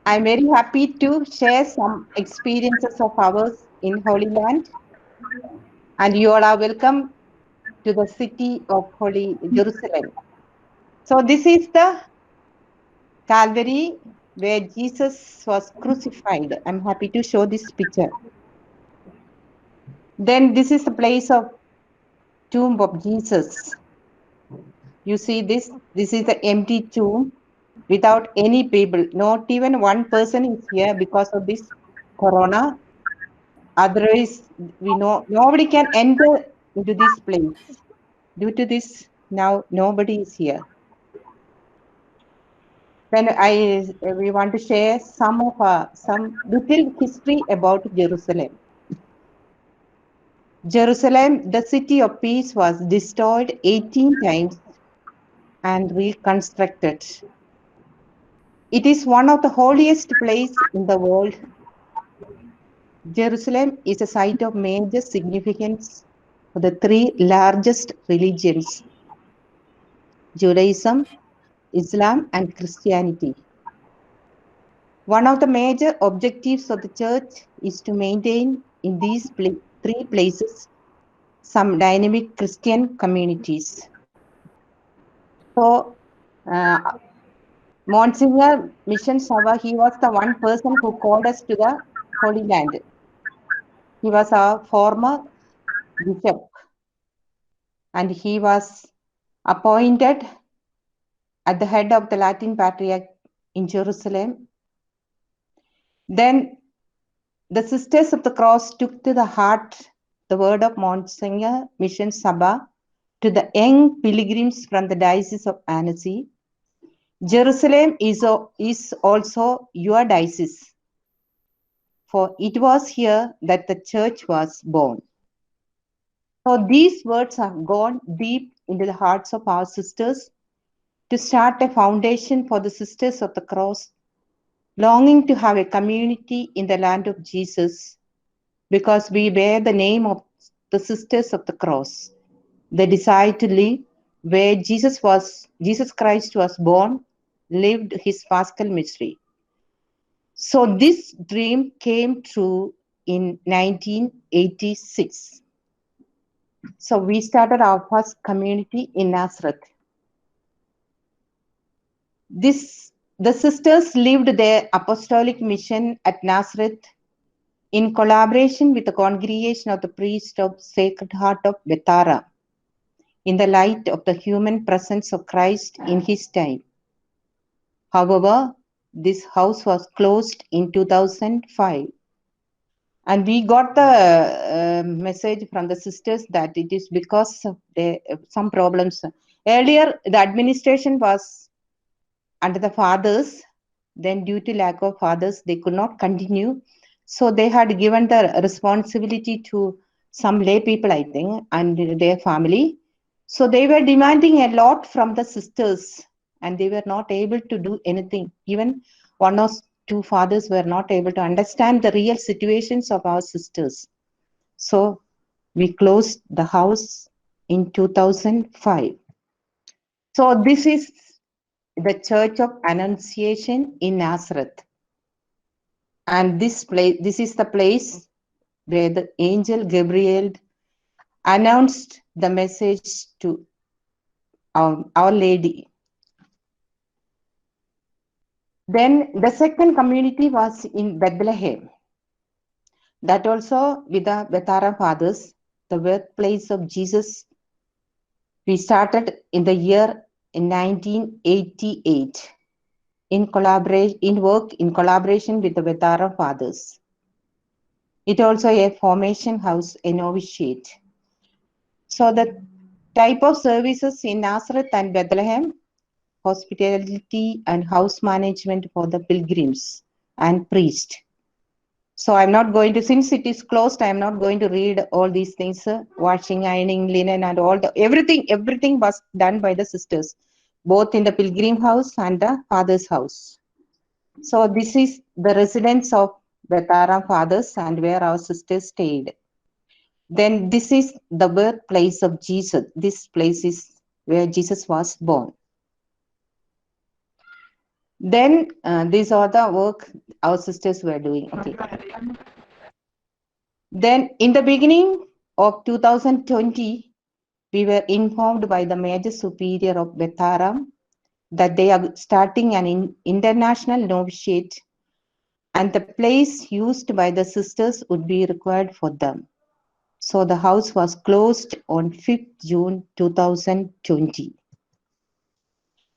I'm very happy to share some experiences of ours in Holy Land, and you all are welcome to the city of Holy Jerusalem. So, this is the Calvary where Jesus was crucified. I'm happy to show this picture. Then, this is the place of tomb of Jesus. You see this? This is the empty tomb without any people. Not even one person is here because of this corona. Otherwise, we know nobody can enter into this place. Due to this, now nobody is here. Then we want to share some little history about Jerusalem. Jerusalem, the city of peace, was destroyed 18 times and reconstructed. It is one of the holiest places in the world. Jerusalem is a site of major significance for the three largest religions: Judaism, Islam, and Christianity. One of the major objectives of the church is to maintain in these three places some dynamic Christian communities. So, uh, Monsignor Mission Sava, he was the one person who called us to the Holy Land. He was our former bishop, and he was appointed at the head of the Latin Patriarch in Jerusalem. Then the Sisters of the Cross took to the heart the word of Monsignor Mission Saba to the young pilgrims from the Diocese of Annecy. Jerusalem is also your diocese, for it was here that the church was born. So these words have gone deep into the hearts of our sisters to start a foundation for the Sisters of the Cross, longing to have a community in the land of Jesus, because we bear the name of the Sisters of the Cross. They desire to live where Jesus Christ was born, lived his Paschal mystery. So this dream came true in 1986. So we started our first community in Nazareth. The sisters lived their apostolic mission at Nazareth in collaboration with the congregation of the priest of Sacred Heart of Bethesda, in the light of the human presence of Christ in his time. However, this house was closed in 2005. And we got the message from the sisters that it is because of some problems. Earlier, the administration was under the fathers. Then due to lack of fathers, they could not continue. So they had given the responsibility to some lay people, I think, and their family. So they were demanding a lot from the sisters, and they were not able to do anything. Even one or two fathers were not able to understand the real situations of our sisters. So we closed the house in 2005. So this is the Church of Annunciation in Nazareth. And this is the place where the angel Gabriel announced the message to Our Lady. Then the second community was in Bethlehem. That also with the Bethara fathers, the birthplace of Jesus. We started in the year 1988 in collaboration with the Bethara fathers. It also a formation house, a novitiate. So the type of services in Nazareth and Bethlehem: hospitality and house management for the pilgrims and priest. So I'm not going to, since it is closed, I'm not going to read all these things. Washing, ironing, linen, and everything was done by the sisters, both in the pilgrim house and the father's house. So this is the residence of Bethara fathers and where our sisters stayed. Then this is the birthplace of Jesus. This place is where Jesus was born. Then these are the work our sisters were doing. Okay. Then in the beginning of 2020, we were informed by the Major Superior of Bethesda that they are starting an international novitiate, and the place used by the sisters would be required for them. So the house was closed on 5th June 2020.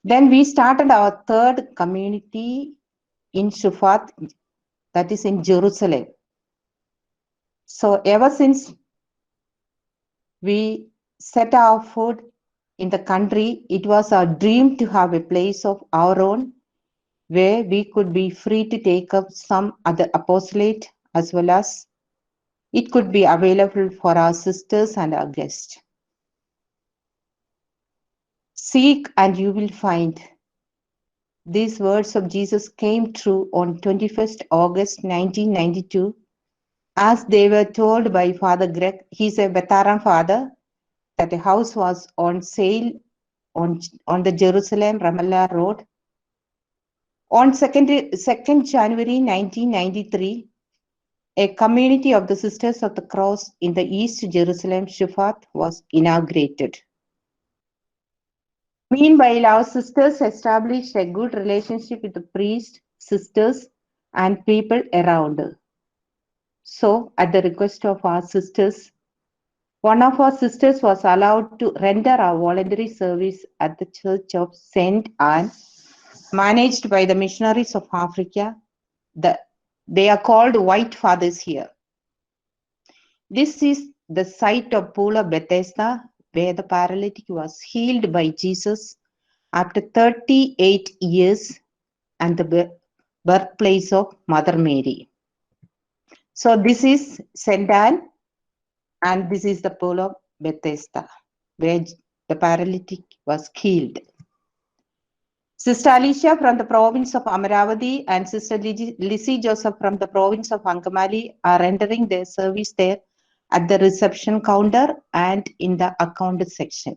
Then we started our third community in Shufat, that is in Jerusalem. So ever since we set our foot in the country, it was our dream to have a place of our own where we could be free to take up some other apostolate, as well as it could be available for our sisters and our guests. Seek and you will find. These words of Jesus came true on 21st August 1992, as they were told by Father Greg. He's a Bethesda father, that a house was on sale on the Jerusalem Ramallah Road. On 2nd January 1993, a community of the Sisters of the Cross in the East Jerusalem Shufat was inaugurated. Meanwhile, our sisters established a good relationship with the priests, sisters, and people around. So, at the request of our sisters, one of our sisters was allowed to render our voluntary service at the Church of St. Anne, managed by the missionaries of Africa. They are called White Fathers here. This is the site of Pool of Bethesda, where the paralytic was healed by Jesus after 38 years, and the birthplace of Mother Mary. So this is St. Anne, and this is the Pool of Bethesda, where the paralytic was healed. Sister Alicia from the province of Amaravati and Sister Licy Joseph from the province of Ankamali are rendering their service there at the reception counter and in the account section.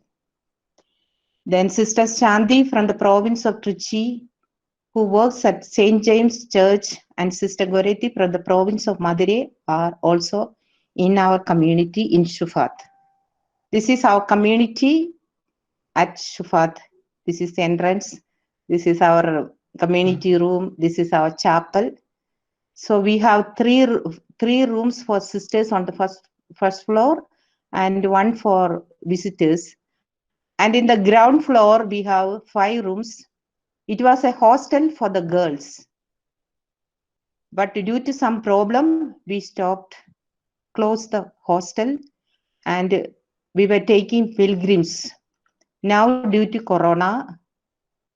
Then Sister Shanti from the province of Trichy, who works at St.JAMES Church, and Sister Goretti from the province of Madurai are also in our community in Shufat. This is our community at Shufat. This is the entrance. This is our community room. This is our chapel. So we have three rooms for sisters on the first floor and one for visitors. And in the ground floor, we have 5 rooms. It was a hostel for the girls. But due to some problem, we closed the hostel, and we were taking pilgrims. Now, due to Corona,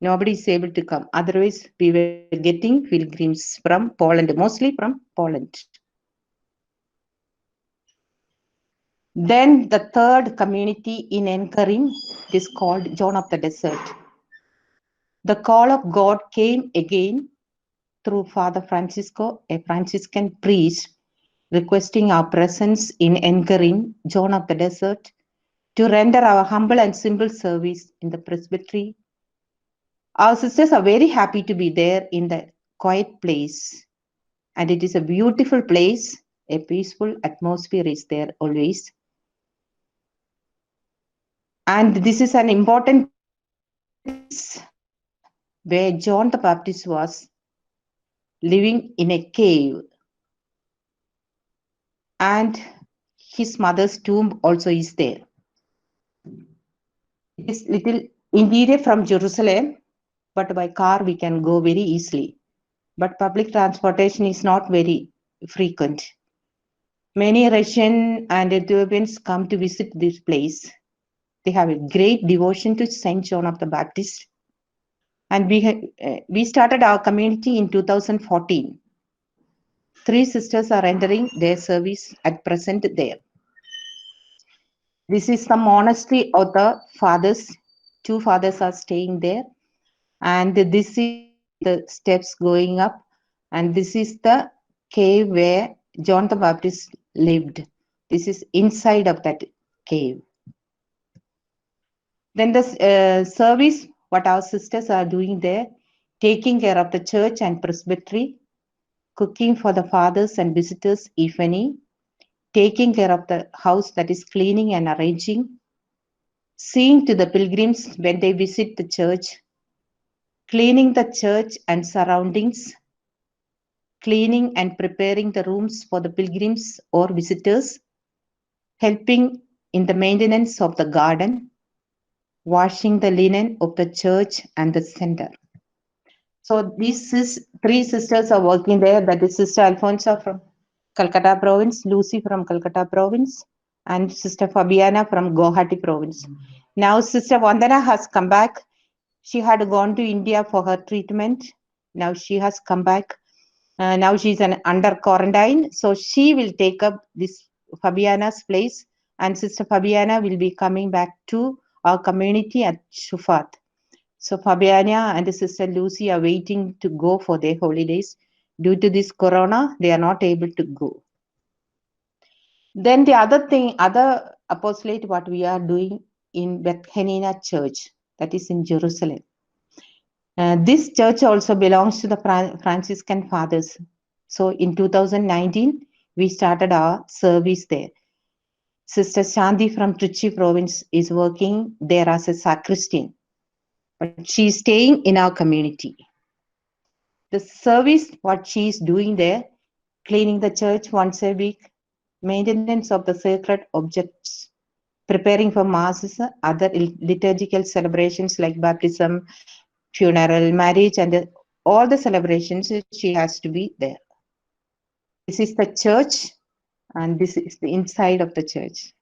nobody is able to come. Otherwise, we were getting pilgrims from Poland, mostly from Poland. Then the third community in ENKERIM is called John of the Desert. The call of God came again through Father Francisco, a Franciscan priest, requesting our presence in ENKERIM, John of the Desert, to render our humble and simple service in the presbytery. Our sisters are very happy to be there in the quiet place, and it is a beautiful place. A peaceful atmosphere is there always. And this is an important place where John the Baptist was living in a cave, and his mother's tomb also is there. It is little interior from Jerusalem, but by car we can go very easily. But public transportation is not very frequent. Many Russian and Ethiopians come to visit this place. They have a great devotion to Saint John of the Baptist. And we started our community in 2014. 3 sisters are rendering their service at present there. This is the monastery of the fathers. 2 fathers are staying there. And this is the steps going up. And this is the cave where John the Baptist lived. This is inside of that cave. Then the service, what our sisters are doing there, taking care of the church and presbytery, cooking for the fathers and visitors if any, taking care of the house, that is cleaning and arranging, seeing to the pilgrims when they visit the church, cleaning the church and surroundings, cleaning and preparing the rooms for the pilgrims or visitors, helping in the maintenance of the garden, washing the linen of the church and the center. So these three sisters are working there. That is Sister Alfonso from Calcutta province, Lucy from Calcutta province, and Sister Fabiana from Guwahati province. Now Sister Vandana has come back. She had gone to India for her treatment. Now she has come back. Now she's under quarantine. So she will take up this Fabiana's place, and Sister Fabiana will be coming back to our community at Shufat. So Fabiana and Sister Lucy are waiting to go for their holidays. Due to this corona, they are not able to go. Then the other apostolate, what we are doing in HENINNA church, that is in Jerusalem. This church also belongs to the Franciscan Fathers. So in 2019, we started our service there. Sister Shanti from Trichy province is working there as a sacristan, but she is staying in our community. The service, what she is doing there, cleaning the church once a week, maintenance of the sacred objects, preparing for masses, other liturgical celebrations like baptism, funeral, marriage, and all the celebrations, she has to be there. This is the church, and this is the inside of the church.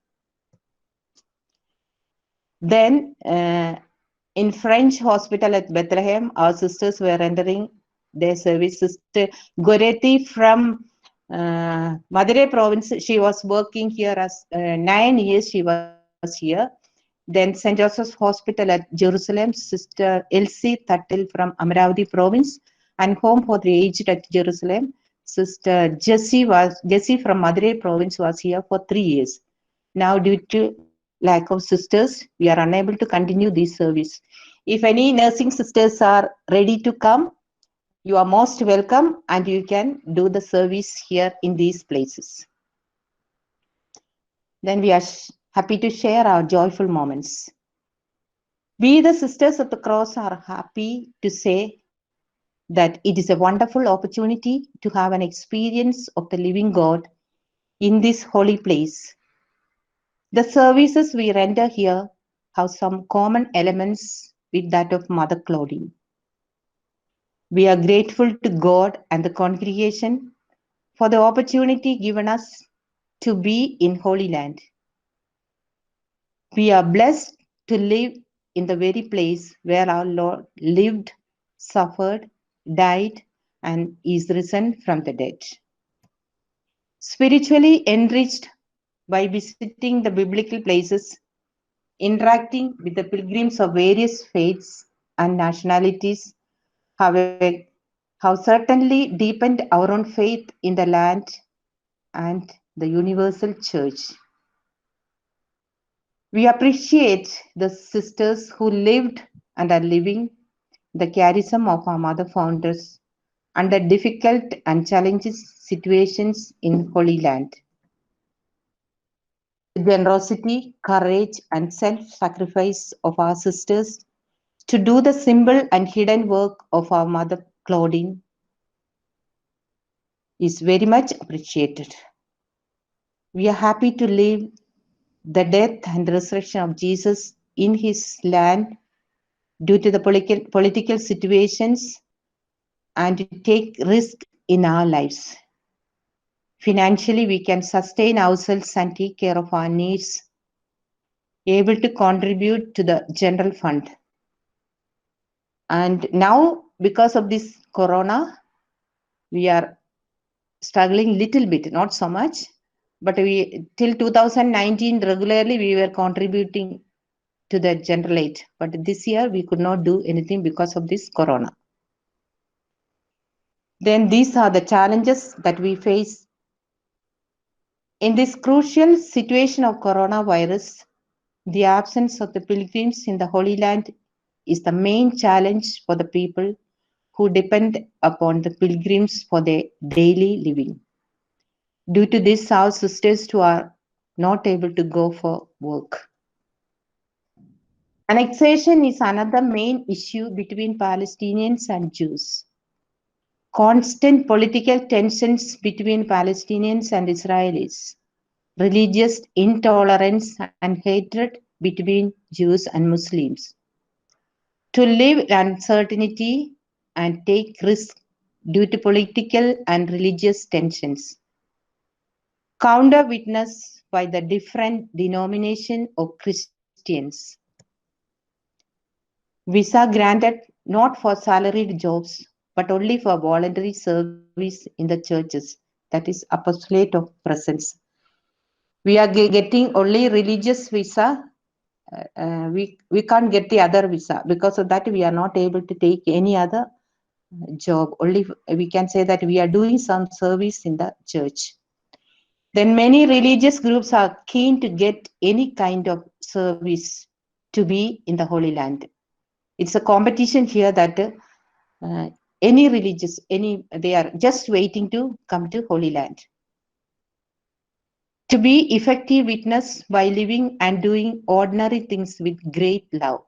Then in French hospital at Bethlehem, our sisters were rendering their service. Sister Goretti from Madurai province, she was working here as 9 years she was here. Then St. Joseph's Hospital at Jerusalem, Sister Elsie Tattil from Amaravati province, and Home for the Aged at Jerusalem. Sister Jessie from Madurai province was here for 3 years. Now, due to lack of sisters, we are unable to continue this service. If any nursing sisters are ready to come, you are most welcome, and you can do the service here in these places. Then we are happy to share our joyful moments. We, the Sisters of the Cross, are happy to say that it is a wonderful opportunity to have an experience of the living God in this holy place. The services we render here have some common elements with that of Mother Claudine. We are grateful to God and the congregation for the opportunity given us to be in Holy Land. We are blessed to live in the very place where our Lord lived, suffered, died, and is risen from the dead. Spiritually enriched by visiting the biblical places, interacting with the pilgrims of various faiths and nationalities, have certainly deepened our own faith in the land and the universal church. We appreciate the sisters who lived and are living the charism of our mother founders under difficult and challenging situations in Holy Land. The generosity, courage, and self-sacrifice of our sisters to do the simple and hidden work of our Mother Claudine is very much appreciated. We are happy to live the death and resurrection of Jesus in his land due to the political situations and to take risk in our lives. Financially, we can sustain ourselves and take care of our needs, able to contribute to the general fund. And now, because of this corona, we are struggling little bit, not so much, but we till 2019 regularly we were contributing to the general aid. But this year we could not do anything because of this corona. Then these are the challenges that we face. In this crucial situation of coronavirus, the absence of the pilgrims in the Holy Land is the main challenge for the people who depend upon the pilgrims for their daily living. Due to this, our sisters too are not able to go for work. Annexation is another main issue between Palestinians and Jews. Constant political tensions between Palestinians and Israelis, religious intolerance and hatred between Jews and Muslims. To live in uncertainty and take risks due to political and religious tensions. Counter witness by the different denomination of Christians. Visa granted not for salaried jobs, but only for voluntary service in the churches, that is apostolate of presence. We are getting only religious visa. We can't get the other visa. Because of that, we are not able to take any other job. Only we can say that we are doing some service in the church. Then many religious groups are keen to get any kind of service to be in the Holy Land. It's a competition here that any religious, they are just waiting to come to Holy Land. To be effective witness by living and doing ordinary things with great love.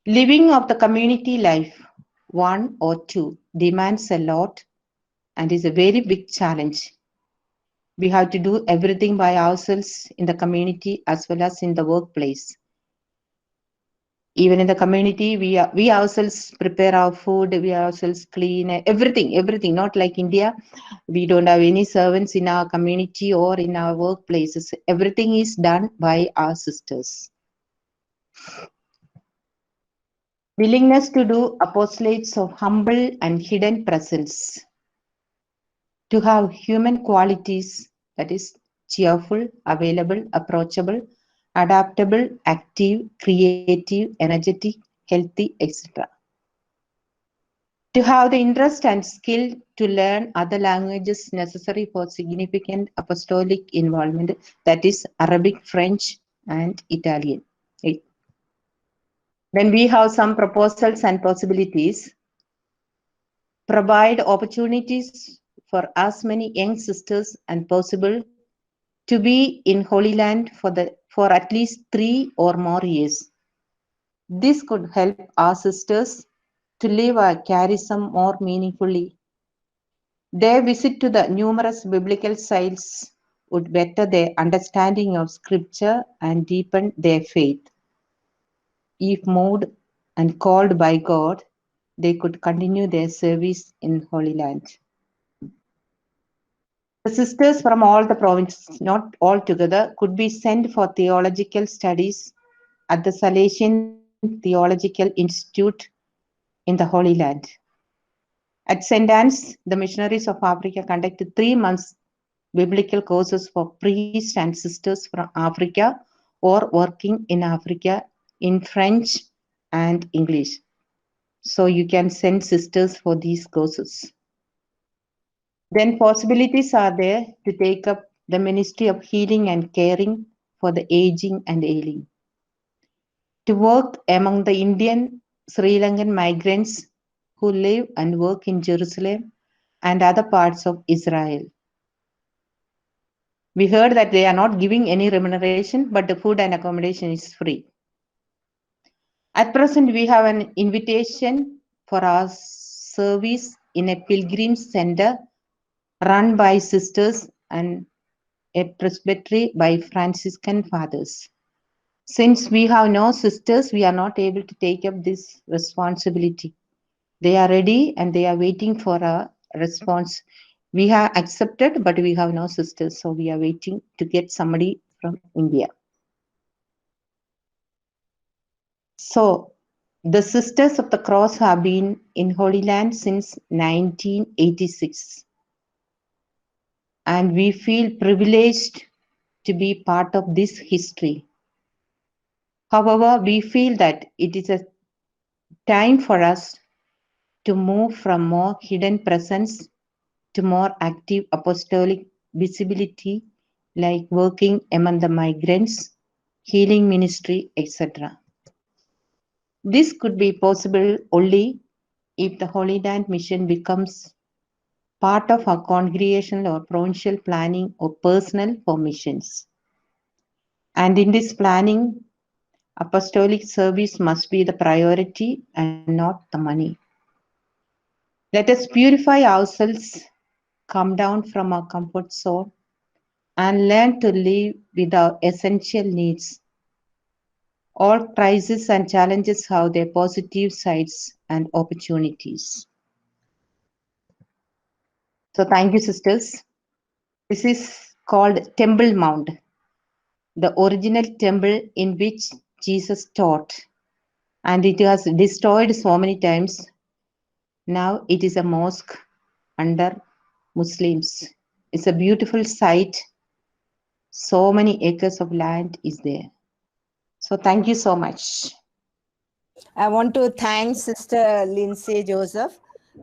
Living of the community life, one or two, demands a lot and is a very big challenge. We have to do everything by ourselves in the community as well as in the workplace. Even in the community, we ourselves prepare our food, we ourselves clean everything. Not like India, we don't have any servants in our community or in our workplaces. Everything is done by our sisters. Willingness to do apostolates of humble and hidden presence. To have human qualities, that is cheerful, available, approachable, adaptable, active, creative, energetic, healthy, etc. To have the interest and skill to learn other languages necessary for significant apostolic involvement, that is Arabic, French, and Italian. Then we have some proposals and possibilities. Provide opportunities for as many young sisters and possible to be in Holy Land for at least 3 or more years. This could help our sisters to live our charism more meaningfully. Their visit to the numerous biblical sites would better their understanding of Scripture and deepen their faith. If moved and called by God, they could continue their service in Holy Land. The sisters from all the provinces, not all together, could be sent for theological studies at the Salesian Theological Institute in the Holy Land. At St. Anne's, the missionaries of Africa conducted 3 months biblical courses for priests and sisters from Africa or working in Africa in French and English. So you can send sisters for these courses. Then possibilities are there to take up the ministry of healing and caring for the aging and ailing. To work among the Indian Sri Lankan migrants who live and work in Jerusalem and other parts of Israel. We heard that they are not giving any remuneration, but the food and accommodation is free. At present, we have an invitation for our service in a pilgrim center run by sisters and a presbytery by Franciscan fathers. Since we have no sisters, we are not able to take up this responsibility. They are ready and they are waiting for a response. We have accepted, but we have no sisters, so we are waiting to get somebody from India. So, the Sisters of the Cross have been in Holy Land since 1986. And we feel privileged to be part of this history. However, we feel that it is a time for us to move from more hidden presence to more active apostolic visibility, like working among the migrants, healing ministry, etc. This could be possible only if the Holy Land mission becomes part of our congregational or provincial planning or personal for missions. And in this planning, apostolic service must be the priority and not the money. Let us purify ourselves, come down from our comfort zone, and learn to live with our essential needs. All crises and challenges have their positive sides and opportunities. So thank you, sisters. This is called Temple Mount, the original temple in which Jesus taught. And it was destroyed so many times. Now it is a mosque under Muslims. It's a beautiful site. So many acres of land is there. So thank you so much. I want to thank Sister Licy Joseph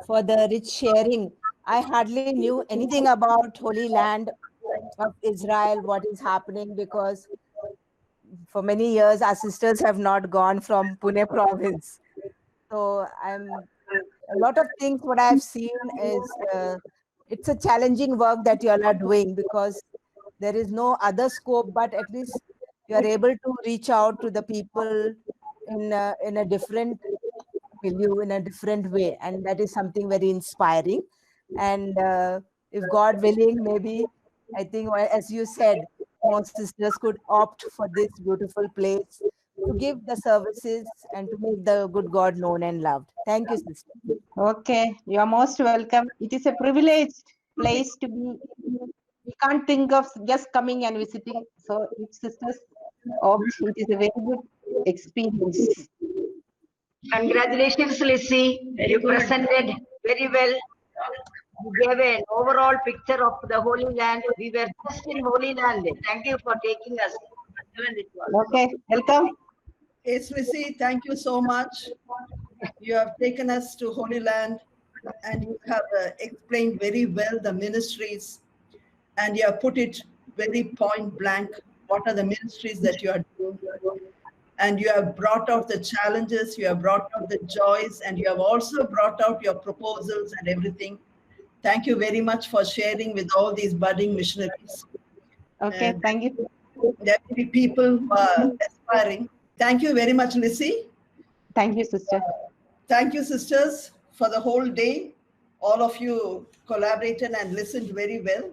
for the rich sharing. I hardly knew anything about Holy Land of Israel, what is happening, because for many years our sisters have not gone from Pune province. So a lot of things what I've seen is it's a challenging work that you all are doing, because there is no other scope, but at least you are able to reach out to the people in a different milieu, in a different way, and that is something very inspiring. And if God willing, maybe I think, as you said, more sisters could opt for this beautiful place to give the services and to make the good God known and loved. Thank you, sister. Okay, you are most welcome. It is a privileged place to be. We can't think of just coming and visiting. So if sisters opt, it is a very good experience. Congratulations, Licy. You presented very well. You gave an overall picture of the Holy Land. We were just in Holy Land. Thank you for taking us. Okay, welcome. Yes, Licy, thank you so much. You have taken us to Holy Land and you have explained very well the ministries, and you have put it very point blank. What are the ministries that you are doing? And you have brought out the challenges, you have brought out the joys, and you have also brought out your proposals and everything. Thank you very much for sharing with all these budding missionaries. Okay, And thank you. there will be people who are aspiring. Thank you very much, Licy. Thank you, sister. Thank you, sisters, for the whole day. All of you collaborated and listened very well.